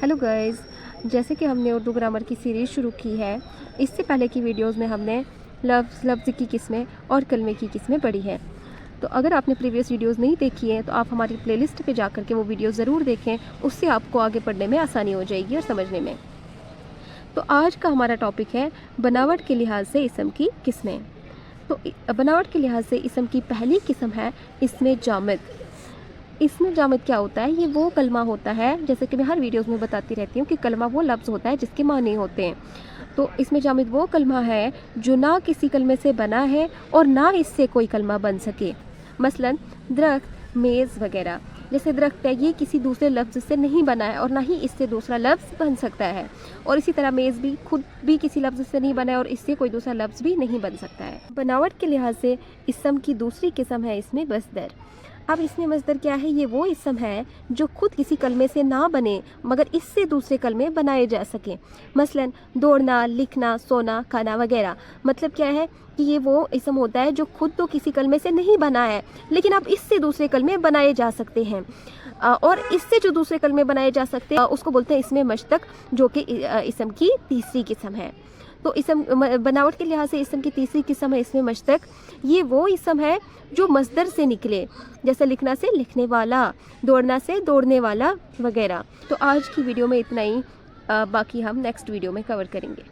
Hello guys, जैसे कि हमने उर्दू ग्रामर की सीरीज़ शुरू की है, इससे पहले की वीडियोस में हमने लफ्ज़ की किस्में और कलमे की किस्में पढ़ी हैं। तो अगर आपने प्रीवियस वीडियोस नहीं देखी हैं तो आप हमारी प्लेलिस्ट पे जाकर के वो वीडियो ज़रूर देखें, उससे आपको आगे पढ़ने में आसानी हो जाएगी और समझने में। तो आज का हमारा टॉपिक है बनावट के लिहाज से इसम की किस्में। तो बनावट के लिहाज से इसम की पहली किस्म है इसमें जामिद। इसमें जामिद क्या होता है? ये वो कलमा होता है, जैसे कि मैं हर वीडियोस में बताती रहती हूँ कि कलमा वो लफ्ज़ होता है जिसके मानी होते हैं। तो इसमें जामिद वो कलमा है जो ना किसी कलमे से बना है और ना इससे कोई कलमा बन सके। मसलन दरख्त, मेज़ वगैरह। जैसे दरख्त है, ये किसी दूसरे लफ्ज़ से नहीं बना है और ना ही इससे दूसरा लफ्ज़ बन सकता है। और इसी तरह मेज़ भी खुद भी किसी लफ्ज़ से नहीं बना है और इससे कोई दूसरा लफ्ज़ भी नहीं बन सकता है। बनावट के लिहाज से इसम की दूसरी किस्म है इसमें मस्दर। अब इसमें मस्दर क्या है? ये वो इसम है जो खुद किसी कलमे से ना बने मगर इससे दूसरे कलमे बनाए जा सकें। मसलन दौड़ना, लिखना, सोना, खाना वगैरह। मतलब क्या है कि ये वो इसम होता है जो खुद तो किसी कलमे से नहीं बना है लेकिन अब इससे दूसरे कलमे बनाए जा सकते हैं। और इससे जो दूसरे कलमे बनाए जा सकते हैं उसको बोलते हैं इसमें मश्तक, जो कि इसम की तीसरी किस्म है। तो इसम बनावट के लिहाज से इसम की तीसरी किस्म है इसमें मश्तक। ये वो इसम है जो मस्दर से निकले, जैसे लिखना से लिखने वाला, दौड़ना से दौड़ने वाला वगैरह। तो आज की वीडियो में इतना ही, बाकी हम नेक्स्ट वीडियो में कवर करेंगे।